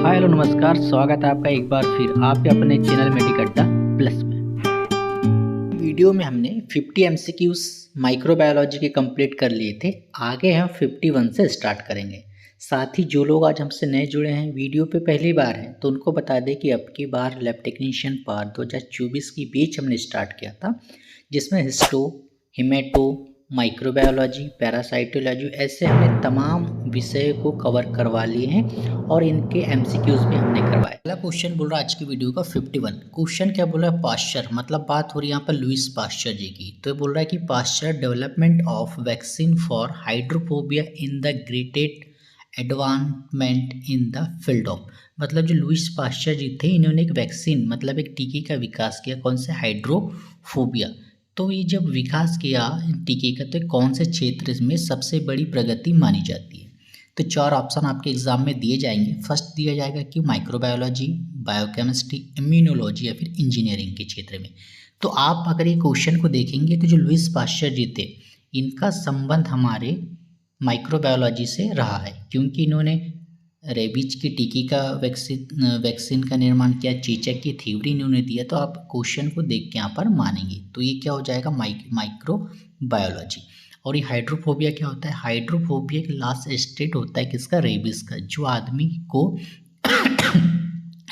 Hi hello नमस्कार, स्वागत है आपका एक बार फिर आपके अपने चैनल मेडिकड्डा प्लस में। वीडियो में हमने 50 एमसीक्यूज माइक्रोबायोलॉजी के कंप्लीट कर लिए थे। आगे हम 51 से स्टार्ट करेंगे। साथ ही जो लोग आज हमसे नए जुड़े हैं, वीडियो पे पहली बार हैं, तो उनको बता दें कि अब की बार लैब टेक्नीशियन पार्ट 2024 की बैच हमने स्टार्ट किया था, जिसमें हिस्टो, हिमेटो, माइक्रोबायोलॉजी, पैरासाइटोलॉजी ऐसे हमने तमाम विषय को कवर करवा लिए हैं और इनके एमसीक्यूज भी हमने करवाए। पहला क्वेश्चन बोल रहा है आज की वीडियो का 51। क्वेश्चन क्या बोल रहा है? पाश्चर, मतलब बात हो रही है यहाँ पर लुईस पाश्चर जी की। तो ये बोल रहा है कि Pasteur development of vaccine for hydrophobia in the greatest advancement in the field of, मतलब जो लुईस पाश्चर जी थे, इन्होंने एक वैक्सीन मतलब एक टीके का विकास किया। कौन से? हाइड्रोफोबिया। तो ये जब विकास किया टीके का, तो कौन से क्षेत्र में सबसे बड़ी प्रगति मानी जाती है? तो 4 ऑप्शन आपके एग्जाम में दिए जाएंगे। फर्स्ट दिया जाएगा कि माइक्रोबायोलॉजी, बायोकेमिस्ट्री, इम्यूनोलॉजी या फिर इंजीनियरिंग के क्षेत्र में। तो आप अगर ये क्वेश्चन को देखेंगे तो जो लुईस पाश्चर जी थे, इनका संबंध हमारे माइक्रोबायोलॉजी से रहा है, क्योंकि इन्होंने रेबीज की टीके का वैक्सीन का निर्माण किया, चेचक की थ्योरी इन्होंने दिया। तो आप क्वेश्चन को देख के यहाँ पर मानेंगे। तो ये क्या हो जाएगा? माइक्रोबायोलॉजी। और ये हाइड्रोफोबिया क्या होता है? हाइड्रोफोबिया एक लास्ट स्टेट होता है किसका? रेबीज का। जो आदमी को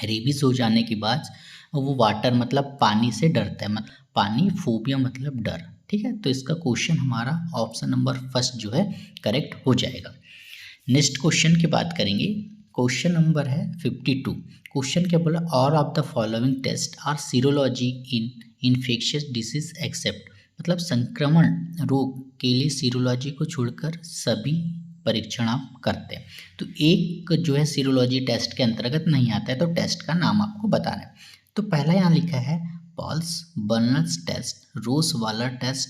रेबीज हो जाने के बाद वो वाटर मतलब पानी से डरता है, मतलब पानी, फोबिया मतलब डर। ठीक है, तो इसका क्वेश्चन हमारा ऑप्शन नंबर फर्स्ट जो है करेक्ट हो जाएगा। नेक्स्ट क्वेश्चन की बात करेंगे। क्वेश्चन नंबर है 52। क्वेश्चन क्या बोला? All of the following test are serology in infectious disease except, मतलब संक्रमण रोग के लिए सीरोलॉजी को छोड़कर सभी परीक्षण आप करते हैं। तो एक जो है सीरोलॉजी टेस्ट के अंतर्गत नहीं आता है, तो टेस्ट का नाम आपको बताना है। तो पहला यहाँ लिखा है पॉल्स बर्नर्स टेस्ट, रोस वालर टेस्ट,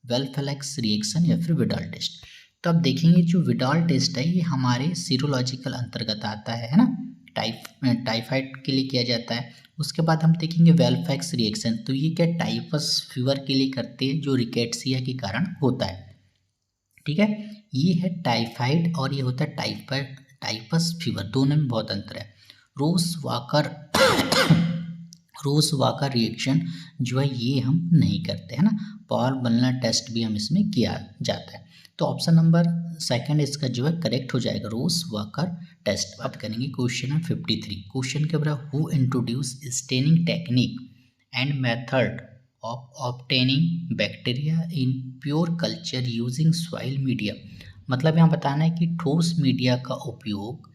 वेलफेलेक्स रिएक्शन या फिर विडाल टेस्ट। तो आप देखेंगे जो विडाल टेस्ट है ये हमारे सीरोलॉजिकल अंतर्गत आता है ना, टाइफाइड के लिए किया जाता है। उसके बाद हम देखेंगे वेलफेक्स रिएक्शन, तो ये क्या टाइफस फीवर के लिए करते हैं, जो रिकेट्सिया के कारण होता है। ठीक है, ये है टाइफाइड और ये होता है टाइफस फीवर, दोनों में बहुत अंतर है। रोस वाकर रिएक्शन जो है ये हम नहीं करते हैं ना। पॉल बर्नर टेस्ट भी हम इसमें किया जाता है। तो ऑप्शन नंबर सेकंड इसका जो है करेक्ट हो जाएगा, रोस वाकर टेस्ट। बात करेंगे क्वेश्चन है 53। क्वेश्चन के बाद who introduce staining technique and method of obtaining bacteria in pure culture using soil media, मतलब यहाँ बताना है कि ठोस मीडिया का उपयोग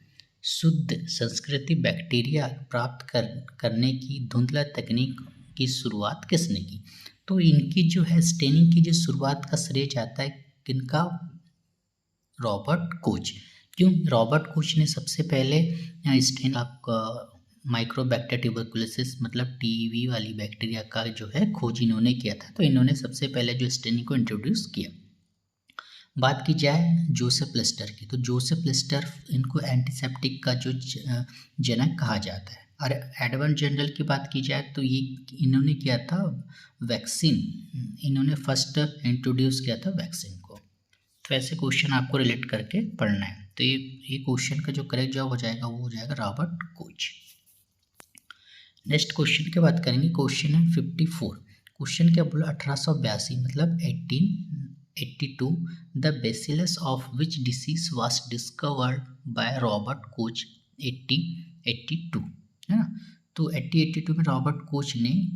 शुद्ध संस्कृति बैक्टीरिया प्राप्त करने की धुंधला तकनीक की शुरुआत किसने की? तो इनकी जो है स्टेनिंग की जो शुरुआत का श्रेय जाता है किनका? Robert Koch. क्यों? रॉबर्ट कोच ने सबसे पहले स्टेन आपका माइक्रोबैक्टीरिया ट्यूबरकुलोसिस मतलब टीबी वाली बैक्टीरिया का जो है खोज इन्होंने किया था। तो इन्होंने सबसे पहले जो स्टेनिंग को इंट्रोड्यूस किया। बात की जाए जोसेफ लिस्टर की, तो जोसेफ लिस्टर इनको एंटीसेप्टिक का जो जनक कहा जाता है। और एडवर्ड जनरल की बात की जाए तो ये इन्होंने किया था वैक्सीन, इन्होंने फर्स्ट इंट्रोड्यूस किया था वैक्सीन को। तो ऐसे क्वेश्चन आपको रिलेट करके पढ़ना है। तो ये क्वेश्चन का जो करेक्ट जवाब हो जाएगा वो हो जाएगा रॉबर्ट कोच। नेक्स्ट क्वेश्चन की बात करेंगे। क्वेश्चन है 54। क्वेश्चन क्या बोला? 1882 मतलब 1882 the bacillus of which disease was discovered by Robert Koch 1882, है ना। तो 1882 में रॉबर्ट कोच ने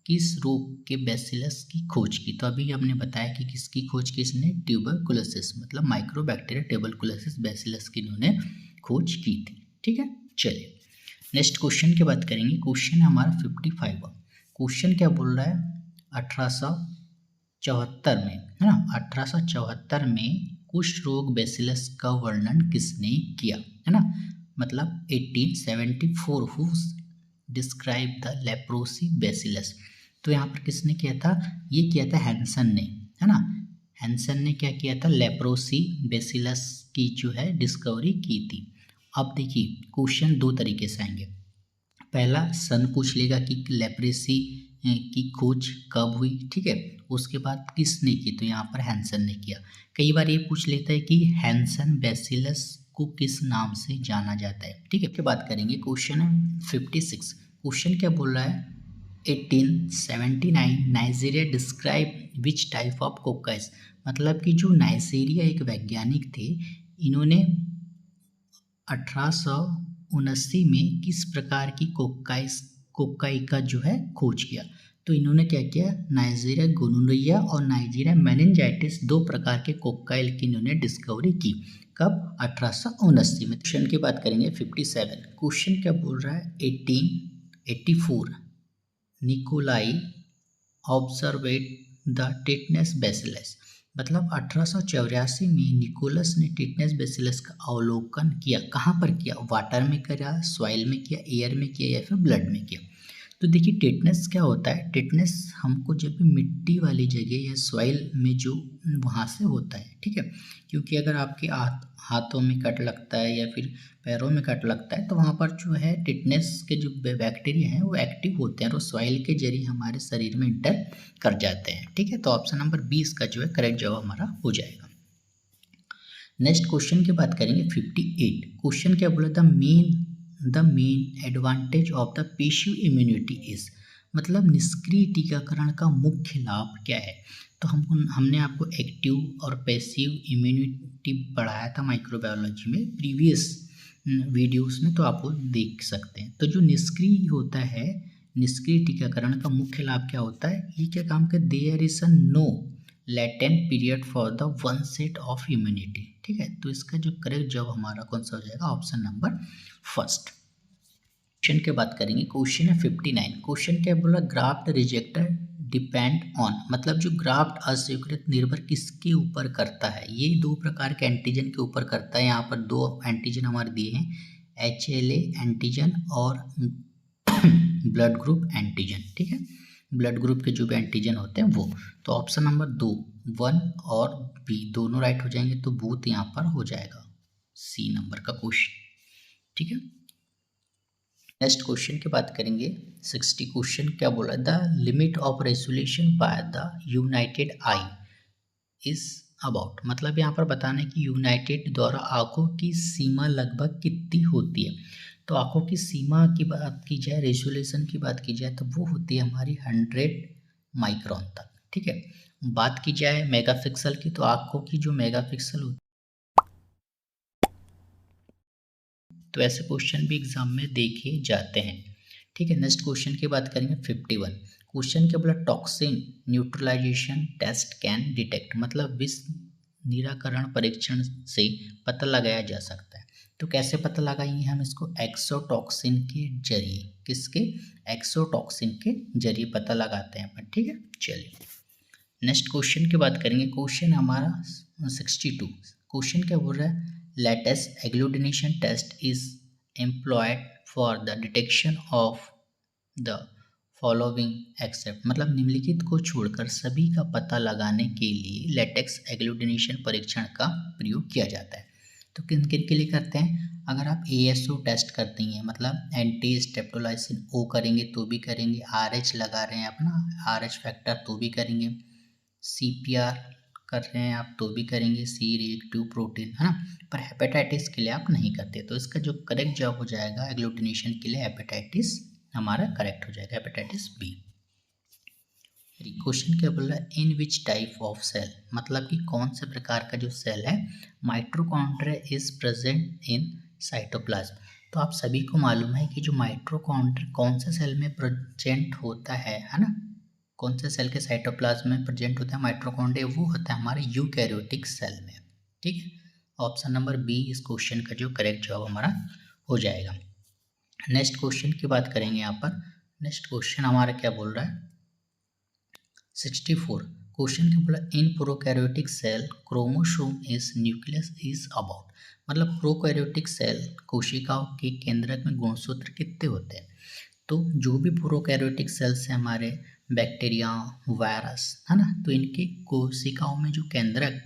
किस रोग के बेसिलस की खोज की? तो अभी हमने बताया कि किसकी खोज की इसने? ट्यूबरकुलोसिस मतलब माइक्रोबैक्टीरिया ट्यूबरकुलोसिस बेसिलस की इन्होंने खोज की थी। ठीक है, चलिए नेक्स्ट क्वेश्चन की बात करेंगे। क्वेश्चन है हमारा 55। क्वेश्चन क्या बोल रहा है? 1874 में, है ना, 1874 में कुष्ठ रोग बेसिलस का वर्णन किसने किया, है ना, मतलब 1874 who describe the leprosy bacillus. तो यहाँ पर किसने किया था? ये किया था हैंसन ने, है ना। हैंसन ने क्या किया था? लेप्रोसी बेसिलस की जो है डिस्कवरी की थी। अब देखिए क्वेश्चन दो तरीके से आएंगे। पहला सन पूछ लेगा कि लेप्रोसी की खोज कब हुई, ठीक है। उसके बाद किसने की? तो यहाँ पर हैंसन ने किया। कई बार ये पूछ लेता है कि हैंसन बेसिलस को किस नाम से जाना जाता है। ठीक है, बात करेंगे क्वेश्चन 56। क्वेश्चन क्या बोल रहा है, 1879 Nigeria describe which type of cocci. मतलब कि जो नाइजीरिया एक वैज्ञानिक थे, इन्होंने 1879 में किस प्रकार की कोकाई का जो है खोज किया। तो इन्होंने क्या किया, नाइजीरिया गोनोरिया और नाइजीरिया मेनिंजाइटिस 2 प्रकार के कोकाइल की इन्होंने डिस्कवरी की। कब, 1879 में। क्वेश्चन की बात करेंगे 57। क्वेश्चन क्या बोल रहा है, 1884 निकोलाई ऑब्जर्वेट द टिटनेस बैसिलस। मतलब 1884 में निकोलस ने टिटनेस बैसिलस का अवलोकन किया। कहाँ पर किया, वाटर में किया, सॉइल में किया, एयर में किया या फिर ब्लड में किया। तो देखिए टिटनेस क्या होता है, टिटनेस हमको जब भी मिट्टी वाली जगह या सॉइल में जो वहाँ से होता है। ठीक है, क्योंकि अगर आपके हाथों में कट लगता है या फिर पैरों में कट लगता है तो वहाँ पर जो है टिटनेस के जो बैक्टीरिया हैं वो एक्टिव होते हैं और सॉइल के जरिए हमारे शरीर में इंटर कर जाते हैं। ठीक है, तो ऑप्शन नंबर 20 का जो है करेक्ट जवाब हमारा हो जाएगा। नेक्स्ट क्वेश्चन की बात करेंगे 58। क्वेश्चन क्या बोला, the main advantage of the passive immunity is. मतलब निष्क्रिय टीकाकरण का मुख्य लाभ क्या है। तो हमने आपको एक्टिव और पैसिव इम्यूनिटी पढ़ाया था माइक्रोबायोलॉजी में प्रीवियस वीडियोस में, तो आप वो देख सकते हैं। तो जो निष्क्रिय होता है, निष्क्रिय टीकाकरण का मुख्य लाभ क्या होता है, ये क्या काम कर, there is a no latent period for the onset of immunity. ठीक है, तो इसका जो करेक्ट जवाब हमारा कौन सा हो जाएगा, ऑप्शन नंबर फर्स्ट। क्वेश्चन की बात करेंगे, क्वेश्चन है 59। क्वेश्चन क्या बोला, ग्राफ्ट रिजेक्टर डिपेंड ऑन। मतलब जो ग्राफ्ट अस्वीकृत निर्भर किसके ऊपर करता है, ये 2 प्रकार के एंटीजन के ऊपर करता है। यहाँ पर 2 एंटीजन हमारे दिए हैं, HLA एंटीजन और ब्लड ग्रुप एंटीजन। ठीक है, ब्लड ग्रुप के जो भी एंटीजन होते हैं वो। तो ऑप्शन नंबर 2, 1 और बी दोनों राइट हो जाएंगे, तो बोथ यहाँ पर हो जाएगा सी नंबर का क्वेश्चन। ठीक है, नेक्स्ट क्वेश्चन की बात करेंगे 60। क्वेश्चन क्या बोला, the limit of resolution by the United I is about. मतलब यहाँ पर बताना है कि यूनाइटेड द्वारा आंखों की सीमा लगभग कितनी होती है। तो आंखों की सीमा की बात की जाए, रेजोल्यूशन की बात की जाए, तो वो होती है हमारी 100 माइक्रोन तक। ठीक है, बात की जाए मेगापिक्सल की, तो आंखों की जो मेगापिक्सल होती है, तो ऐसे क्वेश्चन भी एग्जाम में देखे जाते हैं। ठीक है, नेक्स्ट क्वेश्चन की बात करेंगे 51। क्वेश्चन क्या बोला, toxin neutralization test can detect. मतलब विष निराकरण परीक्षण से पता लगाया जा सकता है। तो कैसे पता लगाएंगे हम इसको, एक्सोटॉक्सिन के जरिए। किसके, एक्सोटॉक्सिन के जरिए पता लगाते हैं अपन। ठीक है, चलिए नेक्स्ट क्वेश्चन की बात करेंगे। क्वेश्चन हमारा 62। क्वेश्चन क्या बोल रहा है, latest agglutination test is employed for the detection of the following except. मतलब निम्नलिखित को छोड़कर सभी का पता लगाने के लिए लेटेक्स एग्लूटिनेशन परीक्षण का प्रयोग किया जाता है। तो किन किन के लिए करते हैं, अगर आप ASO टेस्ट करते हैं, मतलब एंटी स्टेप्टोलाइसिन O करेंगे तो भी करेंगे, RH लगा रहे हैं अपना RH फैक्टर तो भी करेंगे, CPR कर रहे हैं आप तो भी करेंगे, C रिएक्टिव प्रोटीन, है ना। पर हेपेटाइटिस के लिए आप नहीं करते। तो इसका जो करेक्ट जवाब हो जाएगा एग्लूटिनेशन के लिए, हेपेटाइटिस हमारा करेक्ट हो जाएगा, हेपेटाइटिस B। क्वेश्चन क्या बोल रहा है, इन विच टाइप ऑफ सेल। मतलब कि कौन से प्रकार का जो सेल है, mitochondria is present in cytoplasm. तो आप सभी को मालूम है कि जो माइटोकॉन्ड्रिया कौन से सेल में प्रेजेंट होता है ना, कौन से सेल के साइटोप्लाज्म में प्रेजेंट होता है माइटोकॉन्ड्रिया, वो होता है हमारे यूकैरियोटिक सेल में। ठीक है, ऑप्शन नंबर B इस क्वेश्चन का जो करेक्ट जवाब हमारा हो जाएगा। नेक्स्ट क्वेश्चन की बात करेंगे यहाँ पर। नेक्स्ट क्वेश्चन हमारा क्या बोल रहा है, 64। क्वेश्चन क्या बोला, in prokaryotic cell chromosome is nucleus is about. मतलब प्रोकैरियोटिक सेल कोशिकाओं के केंद्रक में गुणसूत्र कितने होते हैं। तो जो भी प्रोकैरियोटिक सेल्स हैं हमारे, बैक्टीरिया, वायरस, है ना, तो इनके कोशिकाओं में जो केंद्रक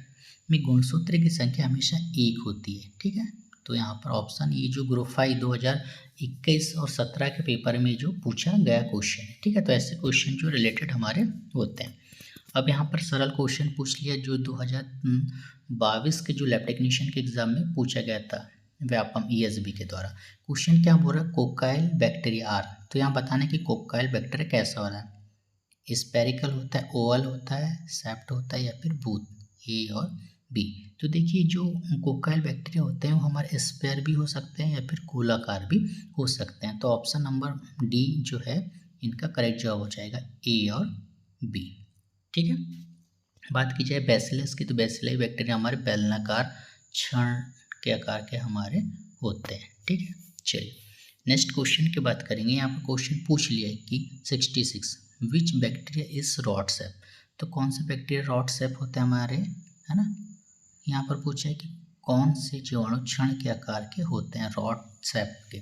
में गुणसूत्र की संख्या हमेशा 1 होती है। ठीक है, तो यहाँ पर ऑप्शन ये जो ग्रुप 5 2021 और 17 के पेपर में जो पूछा गया क्वेश्चन है। ठीक है, तो ऐसे क्वेश्चन जो रिलेटेड हमारे होते हैं। अब यहाँ पर सरल क्वेश्चन पूछ लिया जो 2022 के जो लैब टेक्नीशियन के एग्जाम में पूछा गया था। व्यापम ESB के द्वारा। क्वेश्चन क्या बोल रहा है, कोकाइल बैक्टीरिया आर, तो यहाँ बताना कि कोकाइल बैक्टीरिया कैसा हो रहा है, स्पेरिकल होता है, ओवल होता है, सेप्ट होता है या फिर बूथ, ए और बी। तो देखिए जो कोकाइल बैक्टीरिया होते हैं वो हमारे स्पेयर भी हो सकते हैं या फिर गोलाकार भी हो सकते हैं। तो ऑप्शन नंबर डी जो है इनका करेक्ट जवाब हो जाएगा, ए और बी। ठीक है, बात की जाए बैसिलस की, तो बैसिलाई बैक्टीरिया हमारे बेलनाकार क्षण के आकार के हमारे होते हैं। ठीक है, चलिए नेक्स्ट क्वेश्चन की बात करेंगे। यहाँ पर क्वेश्चन पूछ लिया है कि 66 विच बैक्टीरिया इज रॉड सेप, तो कौन से बैक्टीरिया रॉड सेप होते हैं हमारे, है ना। यहाँ पर पूछा है कि कौन से जीवाणु क्षण के आकार के होते हैं रॉड सेप के,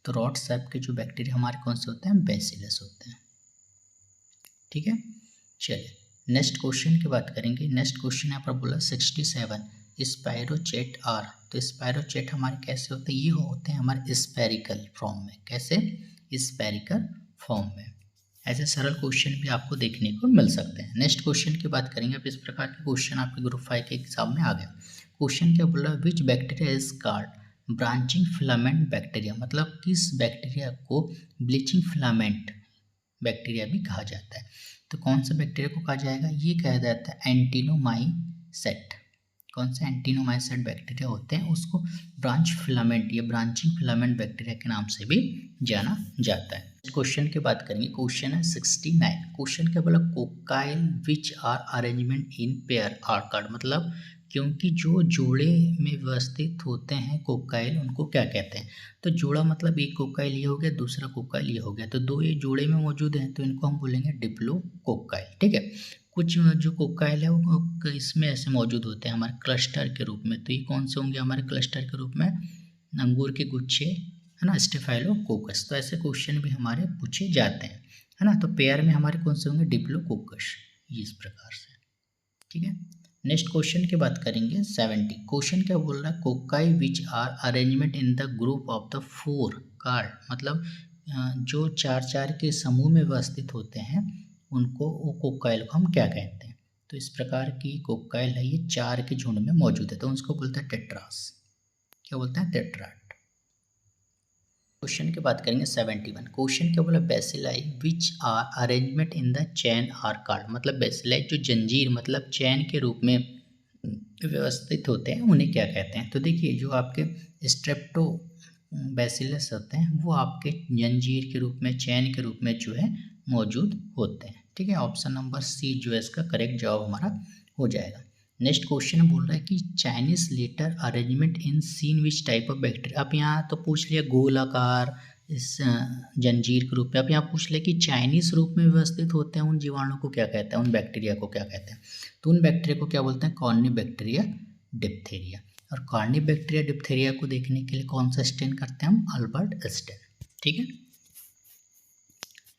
तो रॉड सेप के जो बैक्टीरिया हमारे कौन से होते हैं, बैसिलस होते हैं। ठीक है, चलिए नेक्स्ट क्वेश्चन की बात करेंगे। नेक्स्ट क्वेश्चन यहाँ पर बोला 67 स्पायरोचेट आर, तो स्पायरोचेट हमारे कैसे होते हैं, ये होते हैं हमारे स्पेरिकल फॉर्म में। कैसे, स्पेरिकल फॉर्म में। ऐसे सरल क्वेश्चन भी आपको देखने को मिल सकते हैं। नेक्स्ट क्वेश्चन की बात करेंगे। अब इस प्रकार के क्वेश्चन आपके ग्रुप 5 के एग्जाम में आ गए। क्वेश्चन क्या बोल रहा है, विच bacteria is called branching filament bacteria, मतलब किस बैक्टीरिया को ब्लीचिंग फिलामेंट बैक्टीरिया भी कहा जाता है। तो कौन सा बैक्टीरिया को कहा जाएगा, ये कहा जाता है एंटीनोमाइसेट। कौन से एंटीनोमाइसेट बैक्टीरिया होते हैं उसको ब्रांच फिलामेंट या ब्रांचिंग फिलामेंट बैक्टीरिया के नाम से भी जाना जाता है। क्वेश्चन की बात करेंगे। क्वेश्चन है 69। क्वेश्चन क्या बोला, cocci which are arrangement in pair are card, मतलब क्योंकि जो जोड़े में व्यवस्थित होते हैं कोकाइल उनको क्या कहते हैं। तो जोड़ा मतलब एक कोकाइल ये हो गया, दूसरा कोकाइल ये हो गया, तो दो ये जोड़े में मौजूद हैं तो इनको हम बोलेंगे डिप्लो कोकाइल। ठीक है, कुछ जो कोकाइल है वो इसमें ऐसे मौजूद होते हैं हमारे क्लस्टर के रूप में, तो ये कौन से होंगे हमारे क्लस्टर के रूप में, अंगूर के गुच्छे, है ना, स्टेफाइलोकोकस। तो ऐसे क्वेश्चन भी हमारे पूछे जाते हैं, है ना। तो पेयर में हमारे कौन से होंगे, डिप्लोकोकस, ये इस प्रकार से। ठीक है, नेक्स्ट क्वेश्चन की बात करेंगे 70। क्वेश्चन क्या बोल रहा है, cocci which are arrangement in the group of the 4 card, मतलब जो 4 के समूह में व्यवस्थित होते हैं उनको वो कोकाइल को हम क्या कहते हैं। तो इस प्रकार की कोकाइल है, ये 4 के झुंड में मौजूद है तो उसको बोलते हैं टेट्रास। क्या बोलते हैं, टेट्राट। क्वेश्चन की बात करेंगे 71। क्वेश्चन क्या बोला, bacilli which are arrangement in the chain are card, मतलब बेसिलाई जो जंजीर मतलब चैन के रूप में व्यवस्थित होते हैं उन्हें क्या कहते हैं। तो देखिए जो आपके स्ट्रेप्टो बैसिलस होते हैं वो आपके जंजीर के रूप में, चैन के रूप में जो है मौजूद होते हैं। ठीक है, ऑप्शन नंबर सी जो है इसका करेक्ट जवाब हमारा हो जाएगा। नेक्स्ट क्वेश्चन बोल रहा है कि Chinese letter arrangement in seen which type of bacteria. अब यहाँ तो पूछ लिया गोलाकार इस जंजीर के रूप में, अब यहाँ पूछ लिया कि चाइनीज रूप में व्यवस्थित होते हैं उन जीवाणु को क्या कहते हैं, उन बैक्टीरिया को क्या कहते हैं। तो उन बैक्टीरिया को क्या बोलते हैं, कॉर्निबैक्टीरिया डिप्थेरिया। और कॉर्निबैक्टीरिया डिप्थेरिया को देखने के लिए कौन सा स्टेन करते हैं हम, अल्बर्ट स्टेन। ठीक है,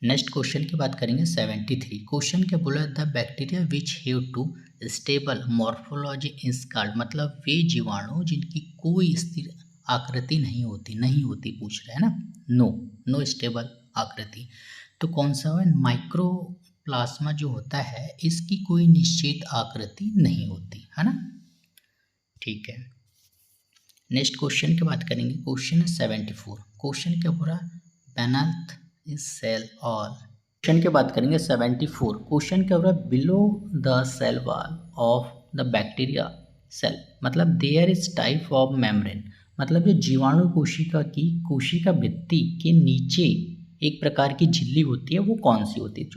नेक्स्ट क्वेश्चन की बात करेंगे 73। क्वेश्चन क्या बोला, the bacteria which have two stable morphology is called, मतलब वे जीवाणु जिनकी कोई स्थिर आकृति नहीं होती पूछ रहे हैं ना, नो स्टेबल आकृति। तो कौन सा है, माइक्रोप्लाज्मा जो होता है इसकी कोई निश्चित आकृति नहीं होती, है ना। ठीक है, नेक्स्ट क्वेश्चन की बात करेंगे। क्वेश्चन है 74। क्वेश्चन क्या बोला, beneath is cell all. Question की बात करेंगे 74। क्वेश्चन क्या हो रहा है, below the cell wall of the bacteria cell, मतलब there is type of membrane, मतलब जो जीवाणु कोशिका भित्ति के नीचे एक प्रकार की झिल्ली होती है वो कौन सी होती है।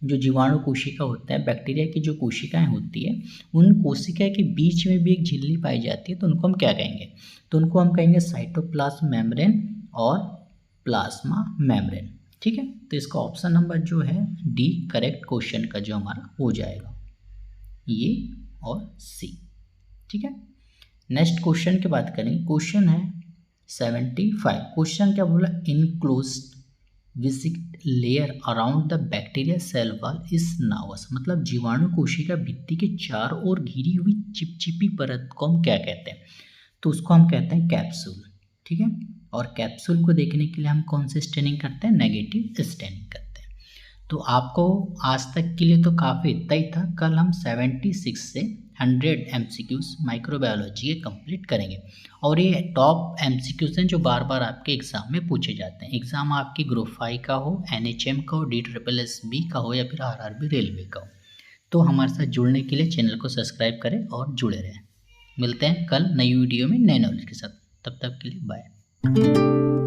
जो जीवाणु कोशिका होता है, बैक्टीरिया की जो कोशिकाएं होती है उन कोशिका के बीच में भी एक झिल्ली पाई जाती है, तो उनको हम क्या कहेंगे, तो उनको हम कहेंगे साइटोप्लाज्म मेम्ब्रेन और प्लाज्मा मेम्ब्रेन। ठीक है, तो इसका ऑप्शन नंबर जो है डी करेक्ट क्वेश्चन का जो हमारा हो जाएगा, ये और सी। ठीक है, नेक्स्ट क्वेश्चन की बात करें। क्वेश्चन है 75। क्वेश्चन क्या बोला, enclosed viscid layer around the bacteria cell wall is known as, मतलब जीवाणु कोशिका भित्ति के चारों ओर घिरी हुई चिपचिपी परत को हम क्या कहते हैं, तो उसको हम कहते हैं कैप्सूल। ठीक है, और कैप्सूल को देखने के लिए हम कौन से स्टेनिंग करते हैं, नेगेटिव स्टेनिंग करते हैं। तो आपको आज तक के लिए तो काफ़ी इतना ही था। कल हम 76 से 100 एमसीक्यूज़ माइक्रोबायोलॉजी के कंप्लीट करेंगे और ये टॉप एमसीक्यूज़ हैं जो बार बार आपके एग्ज़ाम में पूछे जाते हैं। एग्ज़ाम आपकी ग्रुप 5 का हो, एनएचएम का हो, DSSB का हो या फिर आरआरबी रेलवे का हो। तो हमारे साथ जुड़ने के लिए चैनल को सब्सक्राइब करें और जुड़े रहें। मिलते हैं कल नई वीडियो में नए नॉलेज के साथ। तब तक के लिए बाय।